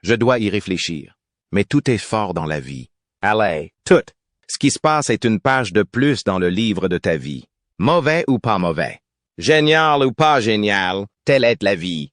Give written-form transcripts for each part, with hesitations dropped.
Je dois y réfléchir. Mais tout est fort dans la vie. Allez, tout. Ce qui se passe est une page de plus dans le livre de ta vie. Mauvais ou pas mauvais. Génial ou pas génial, telle est la vie.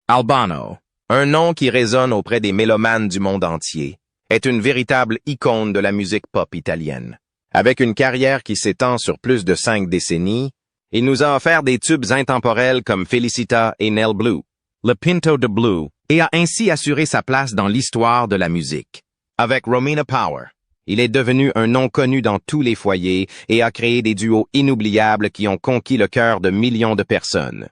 Albano, un nom qui résonne auprès des mélomanes du monde entier, est une véritable icône de la musique pop italienne. Avec une carrière qui s'étend sur plus de 5 décennies, il nous a offert des tubes intemporels comme Felicita et Nel Blue, le Pinto de Blue, et a ainsi assuré sa place dans l'histoire de la musique. Avec Romina Power, il est devenu un nom connu dans tous les foyers et a créé des duos inoubliables qui ont conquis le cœur de millions de personnes.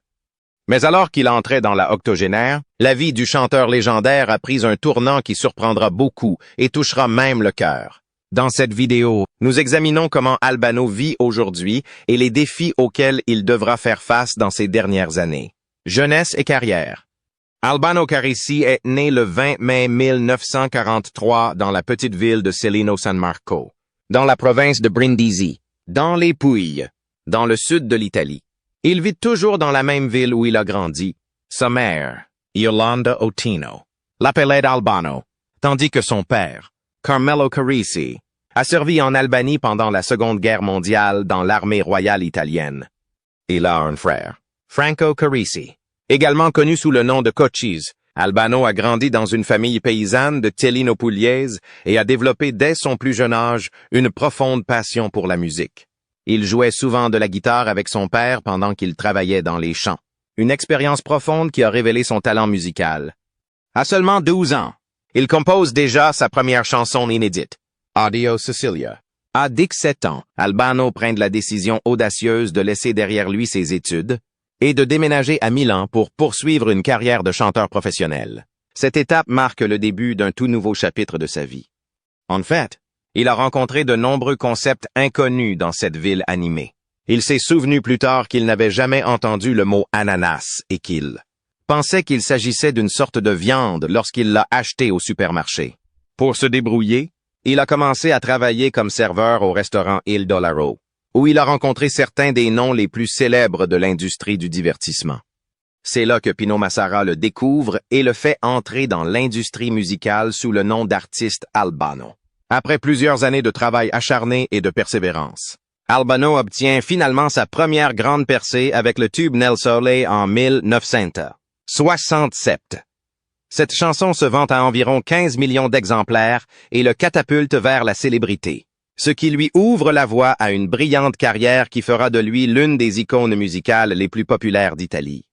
Mais alors qu'il entrait dans la octogénaire, la vie du chanteur légendaire a pris un tournant qui surprendra beaucoup et touchera même le cœur. Dans cette vidéo, nous examinons comment Albano vit aujourd'hui et les défis auxquels il devra faire face dans ces dernières années. Jeunesse et carrière. Albano Carrisi est né le 20 mai 1943 dans la petite ville de Celino San Marco, dans la province de Brindisi, dans les Pouilles, dans le sud de l'Italie. Il vit toujours dans la même ville où il a grandi. Sa mère, Yolanda Otino, l'appelait Albano, tandis que son père, Carmelo Carrisi, a servi en Albanie pendant la Seconde Guerre mondiale dans l'armée royale italienne. Il a un frère, Franco Carrisi. Également connu sous le nom de Cochise, Albano a grandi dans une famille paysanne de Telino Pugliese et a développé dès son plus jeune âge une profonde passion pour la musique. Il jouait souvent de la guitare avec son père pendant qu'il travaillait dans les champs. Une expérience profonde qui a révélé son talent musical. À seulement 12 ans, il compose déjà sa première chanson inédite, Addio Sicilia. À 17 ans, Albano prend la décision audacieuse de laisser derrière lui ses études et de déménager à Milan pour poursuivre une carrière de chanteur professionnel. Cette étape marque le début d'un tout nouveau chapitre de sa vie. En fait, il a rencontré de nombreux concepts inconnus dans cette ville animée. Il s'est souvenu plus tard qu'il n'avait jamais entendu le mot ananas et qu'il pensait qu'il s'agissait d'une sorte de viande lorsqu'il l'a acheté au supermarché. Pour se débrouiller, il a commencé à travailler comme serveur au restaurant Il Dollaro, où il a rencontré certains des noms les plus célèbres de l'industrie du divertissement. C'est là que Pino Massara le découvre et le fait entrer dans l'industrie musicale sous le nom d'artiste Albano. Après plusieurs années de travail acharné et de persévérance, Albano obtient finalement sa première grande percée avec le tube Nel Sole en 1967. Cette chanson se vend à environ 15 millions d'exemplaires et le catapulte vers la célébrité, ce qui lui ouvre la voie à une brillante carrière qui fera de lui l'une des icônes musicales les plus populaires d'Italie.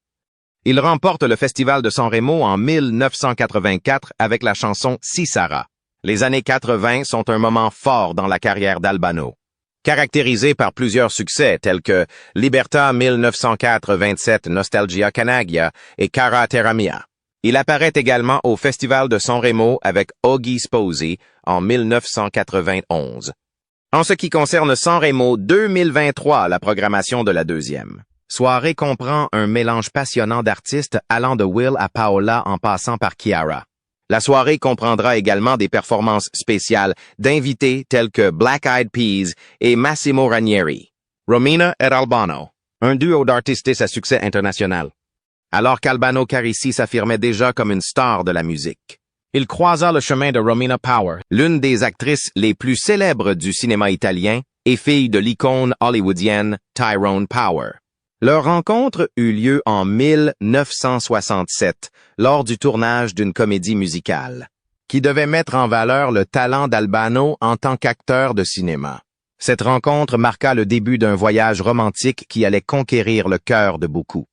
Il remporte le Festival de San Remo en 1984 avec la chanson Si Sarà. Les années 80 sont un moment fort dans la carrière d'Albano, caractérisé par plusieurs succès tels que Libertà 1904-27 Nostalgia Canaglia et Cara Terra Mia. Il apparaît également au Festival de San Remo avec Oggi Sposi en 1991. En ce qui concerne San Remo 2023, la programmation de la deuxième soirée comprend un mélange passionnant d'artistes allant de Will à Paola en passant par Chiara. La soirée comprendra également des performances spéciales d'invités tels que Black Eyed Peas et Massimo Ranieri. Romina et Albano, un duo d'artistes à succès international. Alors qu'Albano Carrisi s'affirmait déjà comme une star de la musique, il croisa le chemin de Romina Power, l'une des actrices les plus célèbres du cinéma italien et fille de l'icône hollywoodienne Tyrone Power. Leur rencontre eut lieu en 1967, lors du tournage d'une comédie musicale, qui devait mettre en valeur le talent d'Albano en tant qu'acteur de cinéma. Cette rencontre marqua le début d'un voyage romantique qui allait conquérir le cœur de beaucoup.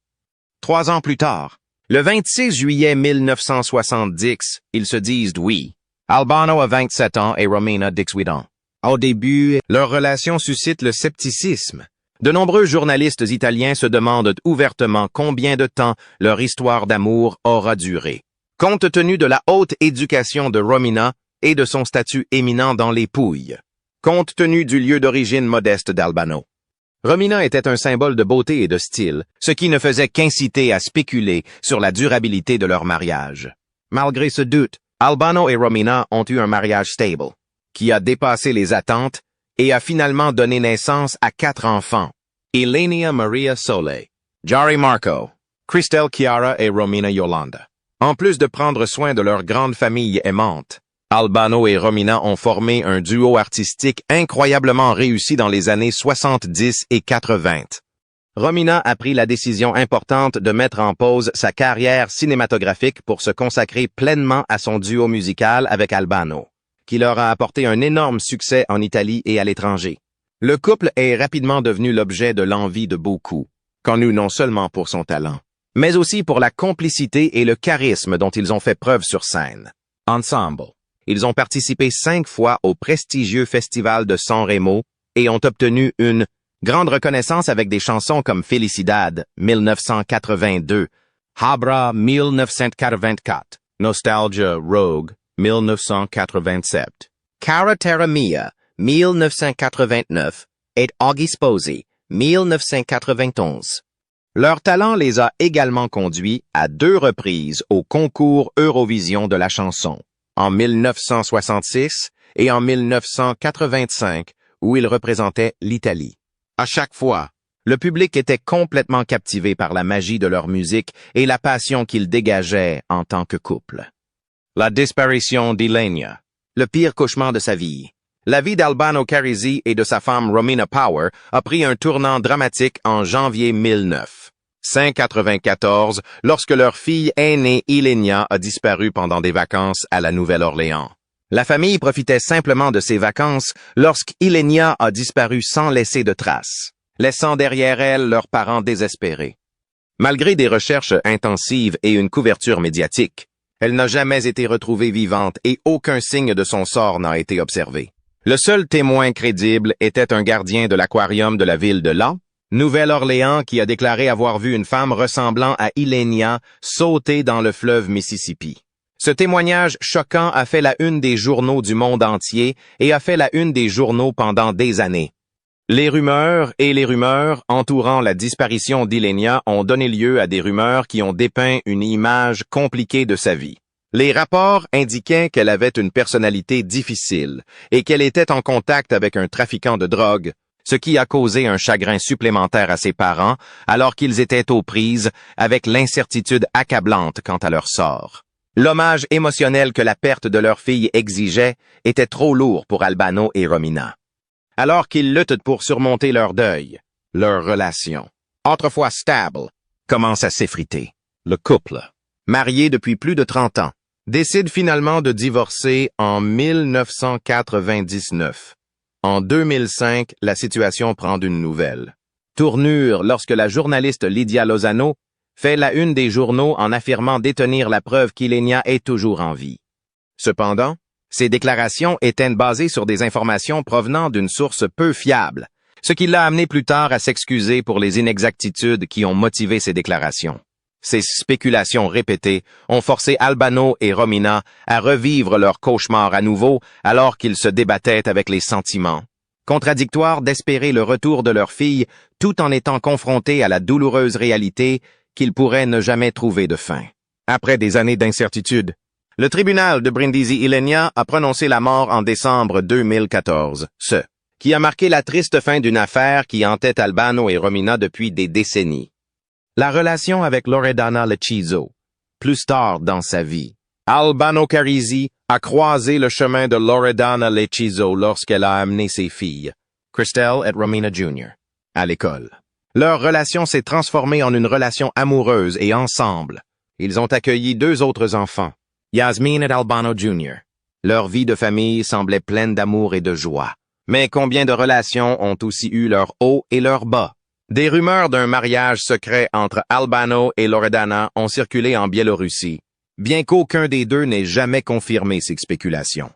3 ans plus tard, le 26 juillet 1970, ils se disent oui. Albano a 27 ans et Romina 18 ans. Au début, leur relation suscite le scepticisme. De nombreux journalistes italiens se demandent ouvertement combien de temps leur histoire d'amour aura duré. Compte tenu de la haute éducation de Romina et de son statut éminent dans les Pouilles. Compte tenu du lieu d'origine modeste d'Albano. Romina était un symbole de beauté et de style, ce qui ne faisait qu'inciter à spéculer sur la durabilité de leur mariage. Malgré ce doute, Albano et Romina ont eu un mariage stable, qui a dépassé les attentes et a finalement donné naissance à 4 enfants. Elenia Maria Sole, Jari Marco, Christelle Chiara et Romina Yolanda. En plus de prendre soin de leur grande famille aimante, Albano et Romina ont formé un duo artistique incroyablement réussi dans les années 70 et 80. Romina a pris la décision importante de mettre en pause sa carrière cinématographique pour se consacrer pleinement à son duo musical avec Albano, qui leur a apporté un énorme succès en Italie et à l'étranger. Le couple est rapidement devenu l'objet de l'envie de beaucoup, connu non seulement pour son talent, mais aussi pour la complicité et le charisme dont ils ont fait preuve sur scène. Ensemble, ils ont participé 5 fois au prestigieux festival de San Remo et ont obtenu une grande reconnaissance avec des chansons comme Felicidad, 1982, Habra, 1984, Nostalgia Rogue, 1987, Cara Terra Mia, 1989, et Oggi Sposi, 1991. Leur talent les a également conduits à 2 reprises au concours Eurovision de la chanson, en 1966 et en 1985, où ils représentaient l'Italie. À chaque fois, le public était complètement captivé par la magie de leur musique et la passion qu'ils dégageaient en tant que couple. La disparition d'Ilenia, le pire cauchemar de sa vie. La vie d'Albano Carrisi et de sa femme Romina Power a pris un tournant dramatique en janvier 1994, lorsque leur fille aînée Ilenia a disparu pendant des vacances à la Nouvelle-Orléans. La famille profitait simplement de ces vacances lorsqu'Ilenia a disparu sans laisser de traces, laissant derrière elle leurs parents désespérés. Malgré des recherches intensives et une couverture médiatique, elle n'a jamais été retrouvée vivante et aucun signe de son sort n'a été observé. Le seul témoin crédible était un gardien de l'aquarium de la ville de La, Nouvelle-Orléans, qui a déclaré avoir vu une femme ressemblant à Ilenia sauter dans le fleuve Mississippi. Ce témoignage choquant a fait la une des journaux du monde entier et a fait la une des journaux pendant des années. Les rumeurs entourant la disparition d'Ilenia ont donné lieu à des rumeurs qui ont dépeint une image compliquée de sa vie. Les rapports indiquaient qu'elle avait une personnalité difficile et qu'elle était en contact avec un trafiquant de drogue, ce qui a causé un chagrin supplémentaire à ses parents alors qu'ils étaient aux prises avec l'incertitude accablante quant à leur sort. L'hommage émotionnel que la perte de leur fille exigeait était trop lourd pour Albano et Romina. Alors qu'ils luttent pour surmonter leur deuil, leur relation, autrefois stable, commence à s'effriter. Le couple, marié depuis plus de 30 ans, décide finalement de divorcer en 1999. En 2005, la situation prend une nouvelle tournure lorsque la journaliste Lydia Lozano fait la une des journaux en affirmant détenir la preuve qu'Ilenia est toujours en vie. Cependant, ces déclarations étaient basées sur des informations provenant d'une source peu fiable, ce qui l'a amené plus tard à s'excuser pour les inexactitudes qui ont motivé ces déclarations. Ces spéculations répétées ont forcé Albano et Romina à revivre leur cauchemar à nouveau alors qu'ils se débattaient avec les sentiments contradictoires d'espérer le retour de leur fille tout en étant confrontés à la douloureuse réalité qu'ils pourraient ne jamais trouver de fin. Après des années d'incertitude, le tribunal de Brindisi-Ilenia a prononcé la mort en décembre 2014, ce qui a marqué la triste fin d'une affaire qui hantait Albano et Romina depuis des décennies. La relation avec Loredana Lecizzo, plus tard dans sa vie. Albano Carrisi a croisé le chemin de Loredana Lecizzo lorsqu'elle a amené ses filles, Christelle et Romina Jr., à l'école. Leur relation s'est transformée en une relation amoureuse et ensemble, ils ont accueilli 2 autres enfants, Yasmine et Albano Jr. Leur vie de famille semblait pleine d'amour et de joie. Mais combien de relations ont aussi eu leurs hauts et leurs bas? Des rumeurs d'un mariage secret entre Albano et Loredana ont circulé en Biélorussie, bien qu'aucun des deux n'ait jamais confirmé ces spéculations.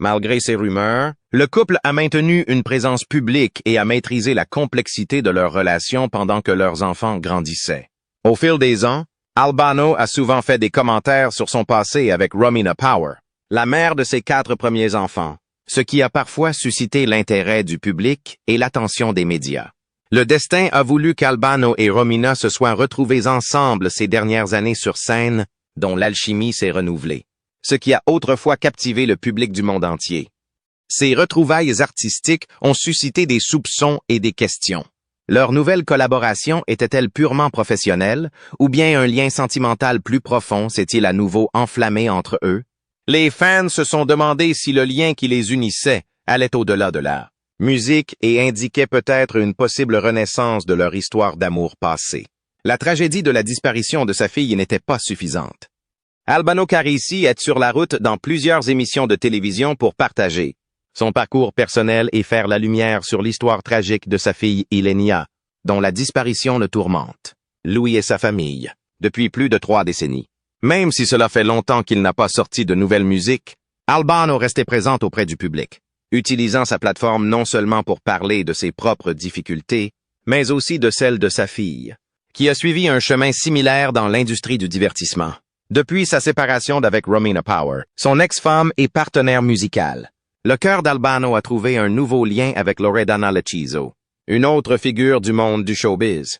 Malgré ces rumeurs, le couple a maintenu une présence publique et a maîtrisé la complexité de leur relation pendant que leurs enfants grandissaient. Au fil des ans, Albano a souvent fait des commentaires sur son passé avec Romina Power, la mère de ses 4 premiers enfants, ce qui a parfois suscité l'intérêt du public et l'attention des médias. Le destin a voulu qu'Albano et Romina se soient retrouvés ensemble ces dernières années sur scène, dont l'alchimie s'est renouvelée, ce qui a autrefois captivé le public du monde entier. Ces retrouvailles artistiques ont suscité des soupçons et des questions. Leur nouvelle collaboration était-elle purement professionnelle, ou bien un lien sentimental plus profond s'est-il à nouveau enflammé entre eux? Les fans se sont demandé si le lien qui les unissait allait au-delà de la musique et indiquait peut-être une possible renaissance de leur histoire d'amour passée. La tragédie de la disparition de sa fille n'était pas suffisante. Albano Carrisi est sur la route dans plusieurs émissions de télévision pour partager son parcours personnel et faire la lumière sur l'histoire tragique de sa fille Ilenia, dont la disparition le tourmente, Louis et sa famille, depuis plus de 3 décennies. Même si cela fait longtemps qu'il n'a pas sorti de nouvelle musique, Albano restait présent auprès du public, utilisant sa plateforme non seulement pour parler de ses propres difficultés, mais aussi de celles de sa fille, qui a suivi un chemin similaire dans l'industrie du divertissement. Depuis sa séparation d'avec Romina Power, son ex-femme et partenaire musical, le cœur d'Albano a trouvé un nouveau lien avec Loredana Lechizo, une autre figure du monde du showbiz.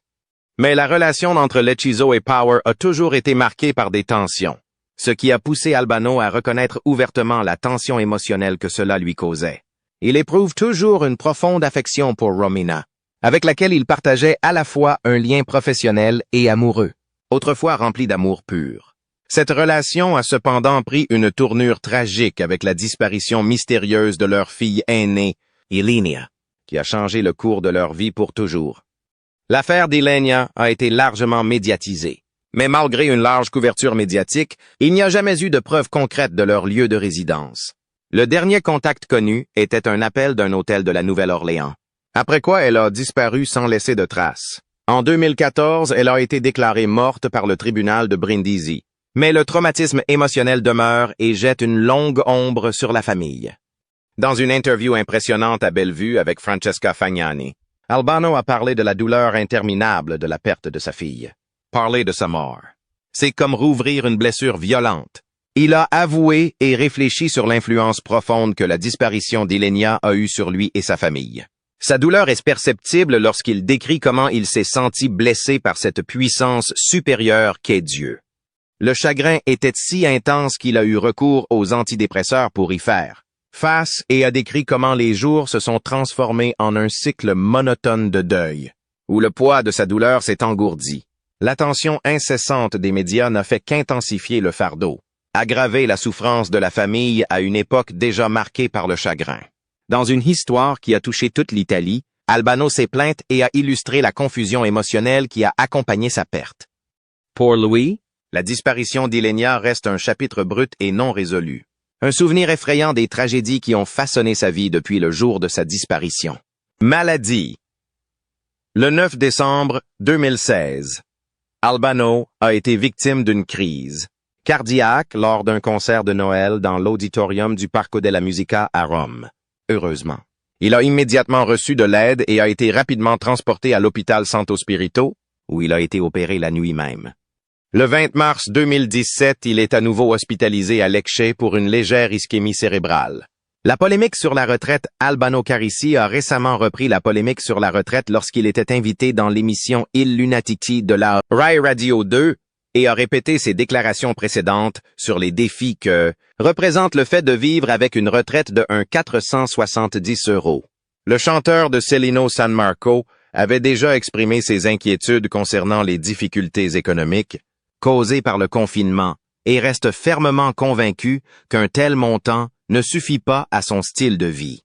Mais la relation entre Lechizo et Power a toujours été marquée par des tensions, ce qui a poussé Albano à reconnaître ouvertement la tension émotionnelle que cela lui causait. Il éprouve toujours une profonde affection pour Romina, avec laquelle il partageait à la fois un lien professionnel et amoureux, autrefois rempli d'amour pur. Cette relation a cependant pris une tournure tragique avec la disparition mystérieuse de leur fille aînée, Ilenia, qui a changé le cours de leur vie pour toujours. L'affaire d'Ilenia a été largement médiatisée, mais malgré une large couverture médiatique, il n'y a jamais eu de preuves concrètes de leur lieu de résidence. Le dernier contact connu était un appel d'un hôtel de la Nouvelle-Orléans, après quoi elle a disparu sans laisser de traces. En 2014, elle a été déclarée morte par le tribunal de Brindisi. Mais le traumatisme émotionnel demeure et jette une longue ombre sur la famille. Dans une interview impressionnante à Bellevue avec Francesca Fagnani, Albano a parlé de la douleur interminable de la perte de sa fille. Parler de sa mort, c'est comme rouvrir une blessure violente. Il a avoué et réfléchi sur l'influence profonde que la disparition d'Ilenia a eue sur lui et sa famille. Sa douleur est perceptible lorsqu'il décrit comment il s'est senti blessé par cette puissance supérieure qu'est Dieu. Le chagrin était si intense qu'il a eu recours aux antidépresseurs pour y faire face et a décrit comment les jours se sont transformés en un cycle monotone de deuil, où le poids de sa douleur s'est engourdi. L'attention incessante des médias n'a fait qu'intensifier le fardeau, aggraver la souffrance de la famille à une époque déjà marquée par le chagrin. Dans une histoire qui a touché toute l'Italie, Albano s'est plaint et a illustré la confusion émotionnelle qui a accompagné sa perte. Pour Louis, la disparition d'Ilenia reste un chapitre brut et non résolu. Un souvenir effrayant des tragédies qui ont façonné sa vie depuis le jour de sa disparition. Maladie. Le 9 décembre 2016, Albano a été victime d'une crise cardiaque lors d'un concert de Noël dans l'auditorium du Parco della Musica à Rome. Heureusement. Il a immédiatement reçu de l'aide et a été rapidement transporté à l'hôpital Santo Spirito, où il a été opéré la nuit même. Le 20 mars 2017, il est à nouveau hospitalisé à Lecce pour une légère ischémie cérébrale. La polémique sur la retraite, Albano Carrisi a récemment repris la polémique sur la retraite lorsqu'il était invité dans l'émission Il Lunatici de la Rai Radio 2 et a répété ses déclarations précédentes sur les défis que représente le fait de vivre avec une retraite de 470 €. Le chanteur de Celino San Marco avait déjà exprimé ses inquiétudes concernant les difficultés économiques causées par le confinement et reste fermement convaincu qu'un tel montant ne suffit pas à son style de vie.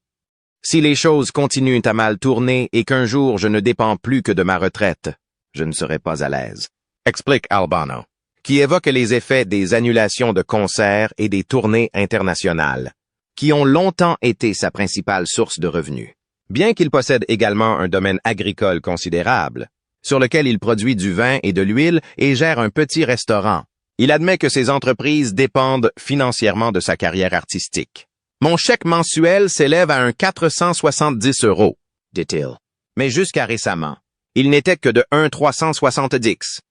Si les choses continuent à mal tourner et qu'un jour je ne dépends plus que de ma retraite, je ne serai pas à l'aise, explique Albano, qui évoque les effets des annulations de concerts et des tournées internationales, qui ont longtemps été sa principale source de revenus. Bien qu'il possède également un domaine agricole considérable, sur lequel il produit du vin et de l'huile et gère un petit restaurant, il admet que ses entreprises dépendent financièrement de sa carrière artistique. « Mon chèque mensuel s'élève à 470 €, dit-il. Mais jusqu'à récemment, il n'était que de 370.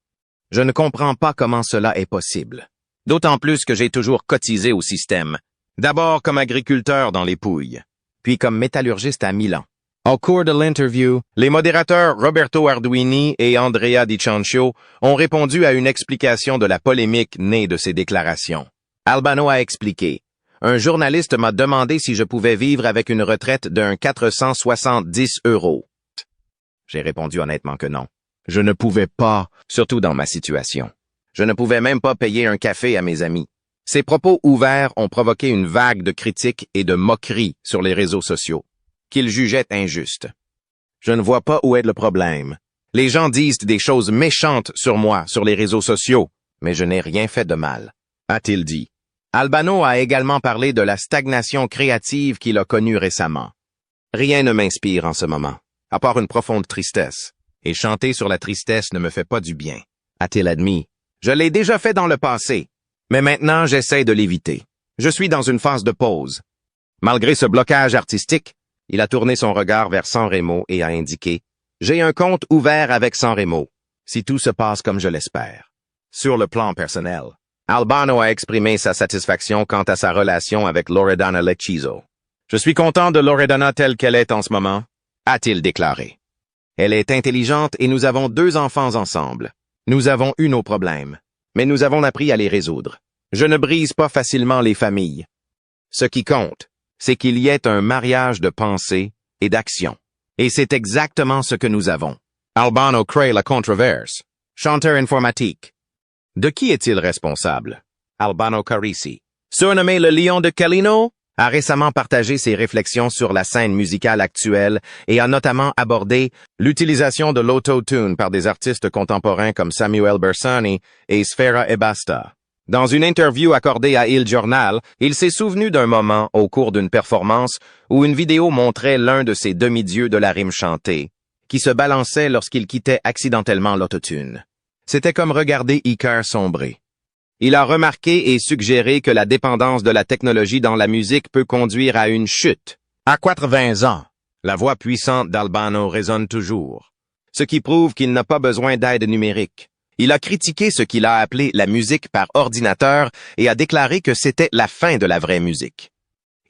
Je ne comprends pas comment cela est possible. D'autant plus que j'ai toujours cotisé au système. D'abord comme agriculteur dans les Pouilles, puis comme métallurgiste à Milan. » Au cours de l'interview, les modérateurs Roberto Arduini et Andrea Di Ciancio ont répondu à une explication de la polémique née de ces déclarations. Albano a expliqué « Un journaliste m'a demandé si je pouvais vivre avec une retraite de 470 €. J'ai répondu honnêtement que non. Je ne pouvais pas, surtout dans ma situation. Je ne pouvais même pas payer un café à mes amis. Ces propos ouverts ont provoqué une vague de critiques et de moqueries sur les réseaux sociaux, qu'ils jugeaient injustes. Je ne vois pas où est le problème. Les gens disent des choses méchantes sur moi sur les réseaux sociaux, mais je n'ai rien fait de mal, a-t-il dit. Albano a également parlé de la stagnation créative qu'il a connue récemment. Rien ne m'inspire en ce moment, à part une profonde tristesse, et chanter sur la tristesse ne me fait pas du bien, a-t-il admis. Je l'ai déjà fait dans le passé, mais maintenant j'essaie de l'éviter. Je suis dans une phase de pause. Malgré ce blocage artistique, il a tourné son regard vers Sanremo et a indiqué « J'ai un compte ouvert avec Sanremo, si tout se passe comme je l'espère. » Sur le plan personnel, Albano a exprimé sa satisfaction quant à sa relation avec Loredana Lecchiso. « Je suis content de Loredana telle qu'elle est en ce moment, » a-t-il déclaré. Elle est intelligente et nous avons 2 enfants ensemble. Nous avons eu nos problèmes, mais nous avons appris à les résoudre. Je ne brise pas facilement les familles. Ce qui compte, c'est qu'il y ait un mariage de pensée et d'action. Et c'est exactement ce que nous avons. Albano crée la controverse. Chanteur informatique. De qui est-il responsable? Albano Carisi, surnommé le Lion de Calino, a récemment partagé ses réflexions sur la scène musicale actuelle et a notamment abordé l'utilisation de l'autotune par des artistes contemporains comme Samuel Bersani et Sfera Ebbasta. Dans une interview accordée à Il Giornal, il s'est souvenu d'un moment au cours d'une performance où une vidéo montrait l'un de ses demi-dieux de la rime chantée, qui se balançait lorsqu'il quittait accidentellement l'autotune. C'était comme regarder Icar sombrer. Il a remarqué et suggéré que la dépendance de la technologie dans la musique peut conduire à une chute. À 80 ans, la voix puissante d'Albano résonne toujours, ce qui prouve qu'il n'a pas besoin d'aide numérique. Il a critiqué ce qu'il a appelé la musique par ordinateur et a déclaré que c'était la fin de la vraie musique.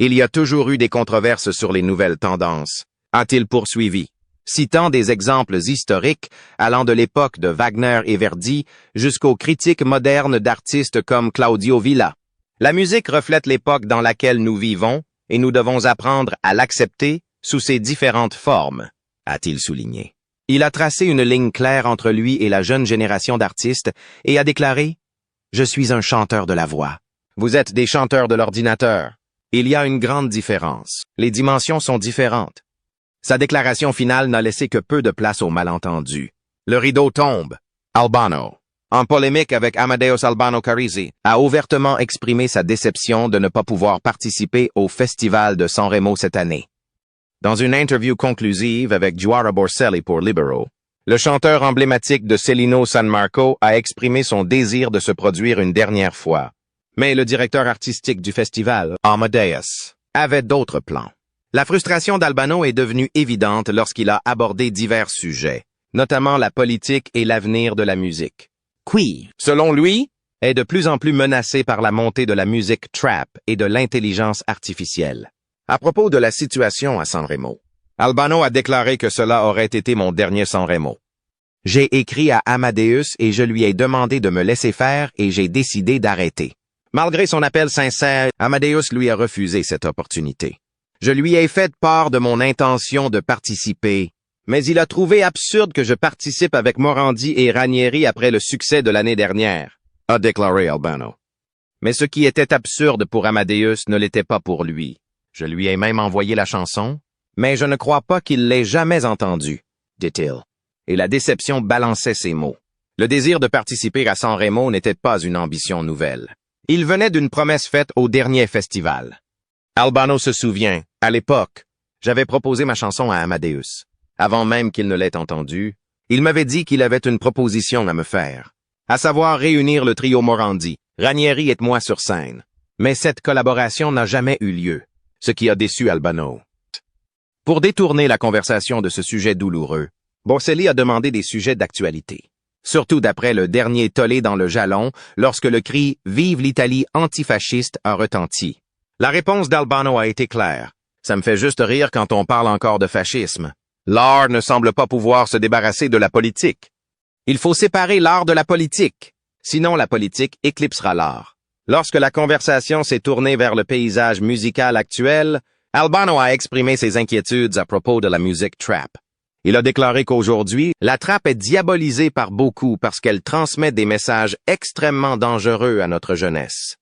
Il y a toujours eu des controverses sur les nouvelles tendances, a-t-il poursuivi, citant des exemples historiques allant de l'époque de Wagner et Verdi jusqu'aux critiques modernes d'artistes comme Claudio Villa. La musique reflète l'époque dans laquelle nous vivons et nous devons apprendre à l'accepter sous ses différentes formes, a-t-il souligné. Il a tracé une ligne claire entre lui et la jeune génération d'artistes et a déclaré « Je suis un chanteur de la voix. Vous êtes des chanteurs de l'ordinateur. Il y a une grande différence. Les dimensions sont différentes. » Sa déclaration finale n'a laissé que peu de place aux malentendus. Le rideau tombe. Albano, en polémique avec Amadeus Albano Carisi, a ouvertement exprimé sa déception de ne pas pouvoir participer au Festival de Sanremo cette année. Dans une interview conclusive avec Giuara Borselli pour Libero, le chanteur emblématique de Celino San Marco a exprimé son désir de se produire une dernière fois. Mais le directeur artistique du festival, Amadeus, avait d'autres plans. La frustration d'Albano est devenue évidente lorsqu'il a abordé divers sujets, notamment la politique et l'avenir de la musique. Qui, selon lui, est de plus en plus menacé par la montée de la musique trap et de l'intelligence artificielle. À propos de la situation à Sanremo, Albano a déclaré que cela aurait été mon dernier Sanremo. J'ai écrit à Amadeus et je lui ai demandé de me laisser faire et j'ai décidé d'arrêter. Malgré son appel sincère, Amadeus lui a refusé cette opportunité. Je lui ai fait part de mon intention de participer, mais il a trouvé absurde que je participe avec Morandi et Ranieri après le succès de l'année dernière, a déclaré Albano. Mais ce qui était absurde pour Amadeus ne l'était pas pour lui. Je lui ai même envoyé la chanson, mais je ne crois pas qu'il l'ait jamais entendue, dit-il. Et la déception balançait ses mots. Le désir de participer à Sanremo n'était pas une ambition nouvelle. Il venait d'une promesse faite au dernier festival. Albano se souvient, à l'époque, j'avais proposé ma chanson à Amadeus. Avant même qu'il ne l'ait entendue, il m'avait dit qu'il avait une proposition à me faire, à savoir réunir le trio Morandi, Ranieri et moi sur scène. Mais cette collaboration n'a jamais eu lieu, ce qui a déçu Albano. Pour détourner la conversation de ce sujet douloureux, Borselli a demandé des sujets d'actualité. Surtout d'après le dernier tollé dans le jalon, lorsque le cri « Vive l'Italie antifasciste » a retenti. La réponse d'Albano a été claire. Ça me fait juste rire quand on parle encore de fascisme. L'art ne semble pas pouvoir se débarrasser de la politique. Il faut séparer l'art de la politique. Sinon, la politique éclipsera l'art. Lorsque la conversation s'est tournée vers le paysage musical actuel, Albano a exprimé ses inquiétudes à propos de la musique trap. Il a déclaré qu'aujourd'hui, la trappe est diabolisée par beaucoup parce qu'elle transmet des messages extrêmement dangereux à notre jeunesse.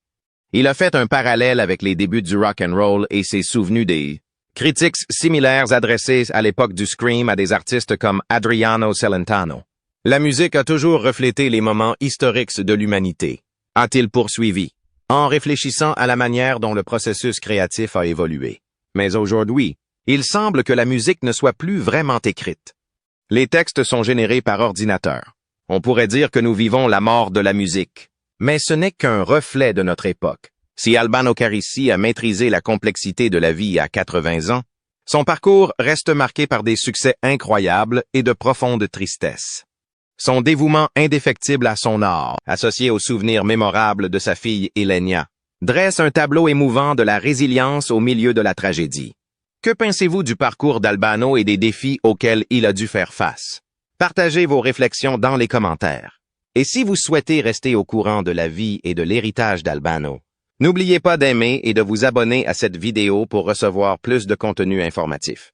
Il a fait un parallèle avec les débuts du rock and roll et s'est souvenu des critiques similaires adressées à l'époque du scream à des artistes comme Adriano Celentano. La musique a toujours reflété les moments historiques de l'humanité, a-t-il poursuivi, en réfléchissant à la manière dont le processus créatif a évolué. Mais aujourd'hui, il semble que la musique ne soit plus vraiment écrite. Les textes sont générés par ordinateur. On pourrait dire que nous vivons la mort de la musique. Mais ce n'est qu'un reflet de notre époque. Si Albano Carrisi a maîtrisé la complexité de la vie à 80 ans, son parcours reste marqué par des succès incroyables et de profonde tristesse. Son dévouement indéfectible à son art, associé aux souvenirs mémorables de sa fille Elenia, dresse un tableau émouvant de la résilience au milieu de la tragédie. Que pensez-vous du parcours d'Albano et des défis auxquels il a dû faire face? Partagez vos réflexions dans les commentaires. Et si vous souhaitez rester au courant de la vie et de l'héritage d'Albano, n'oubliez pas d'aimer et de vous abonner à cette vidéo pour recevoir plus de contenu informatif.